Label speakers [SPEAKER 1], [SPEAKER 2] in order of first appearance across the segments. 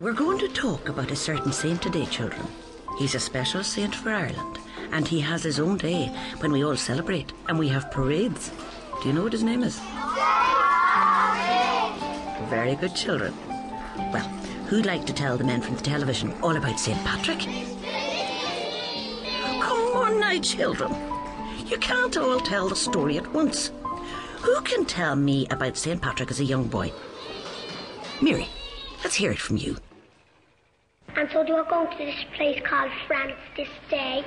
[SPEAKER 1] We're going to talk about a certain saint today, children. He's a special saint for Ireland, and he has his own day when we all celebrate and we have parades. Do you know what his name is? Very good, children. Well, who'd like to tell the men from the television all about St. Patrick? Come on now, children. You can't all tell the story at once. Who can tell me about St. Patrick as a young boy? Mary, let's hear it from you.
[SPEAKER 2] And so they were going to this place called France this day,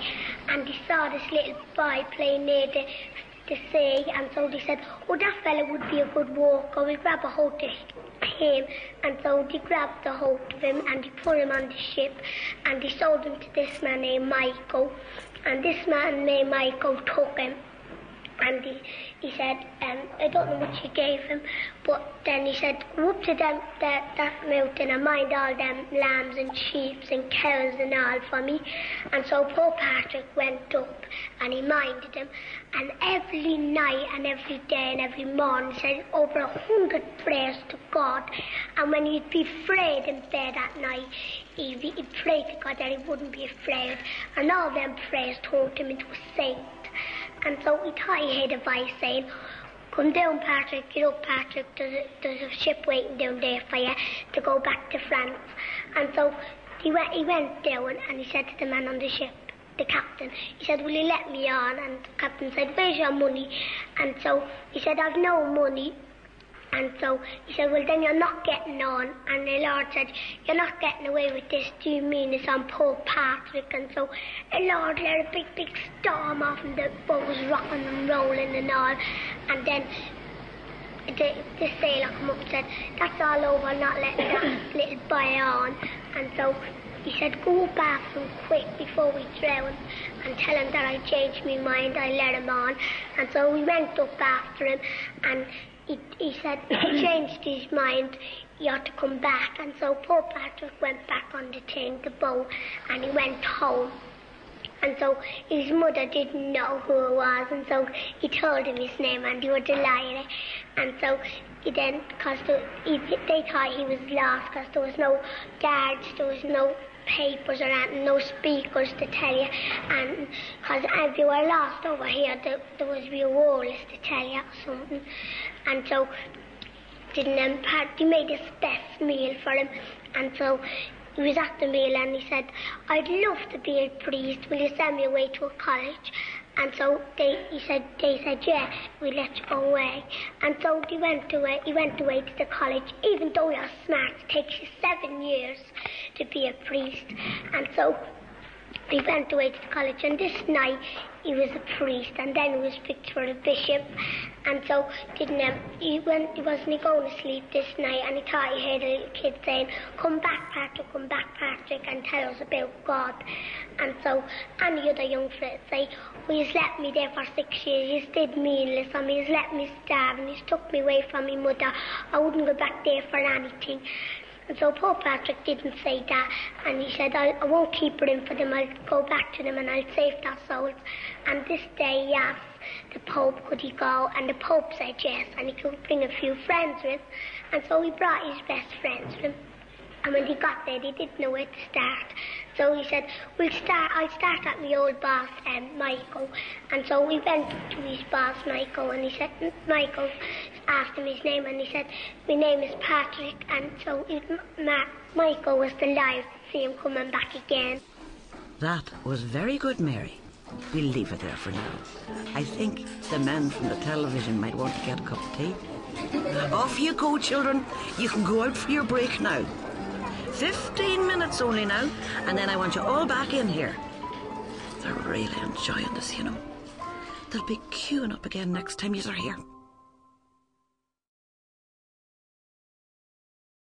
[SPEAKER 2] and they saw this little boy playing near the sea, and so they said, oh, that fella would be a good walker, we'll grab a hold of him. And so they grabbed the hold of him and they put him on the ship, and they sold him to this man named Michael, and this man named Michael took him. And he said, I don't know what he gave him, but then he said, go up to that mountain and mind all them lambs and sheep and cows and all for me. And so poor Patrick went up and he minded them. And every night and every day and every morning he said over 100 prayers to God. And when he'd be afraid in bed at night, he'd pray to God that he wouldn't be afraid. And all them prayers turned him into a saint. And so he thought he heard a voice saying, come down, Patrick, get up, Patrick, there's a ship waiting down there for you to go back to France. And so he went down and he said to the man on the ship, the captain, he said, will you let me on? And the captain said, where's your money? And so he said, I've no money. And so he said, well, then you're not getting on. And the Lord said, you're not getting away with this. Do you mean it's on poor Patrick? And so the Lord let a big storm off and the boat was rocking and rolling and all. And then the sailor come up and said, that's all over, I'm not letting that little boy on. And so he said, go back and quick before we drown and tell him that I changed my mind, I let him on. And so we went up after him, and he said he changed his mind, he ought to come back. And so poor Patrick went back on the boat, and he went home. And so his mother didn't know who it was, and so he told him his name, and they were delighted. And so they thought he was lost because there was no guards, there was no papers or anything, no speakers to tell you, and because if you were lost over here, there was real wireless to tell you or something. And so they made this best meal for him, and so he was at the meal and he said, I'd love to be a priest, will you send me away to a college? And so they said, yeah, we'll let you go away. And so he went away to the college, even though you're smart, it takes you 7 years to be a priest. And so he went away to the college, and this night he was a priest, and then he was picked for a bishop. And so he wasn't going to sleep this night, and he thought he heard a little kid saying, come back, Patrick, and tell us about God. And so any other young fella say, well, he's let me there for 6 years, he's did meanless on me, he's let me starve, and he's took me away from my mother, I wouldn't go back there for anything. And so poor Patrick didn't say that, and he said, I won't keep it in for them, I'll go back to them and I'll save their souls. And this day he asked the Pope, could he go? And the Pope said yes, and he could bring a few friends with him. And so he brought his best friends with him. And when he got there, they didn't know where to start. So he said, I'll start at my old boss, Michael. And so we went to his boss, Michael, and he said, Michael asked him his name, and he said, my name is Patrick. And so Michael was delighted to see him coming back again.
[SPEAKER 1] That was very good, Mary. We'll leave it there for now. I think the men from the television might want to get a cup of tea. Off you go, children. You can go out for your break now. 15 minutes only now, and then I want you all back in here. They're really enjoying this, you know. They'll be queuing up again next time you're here.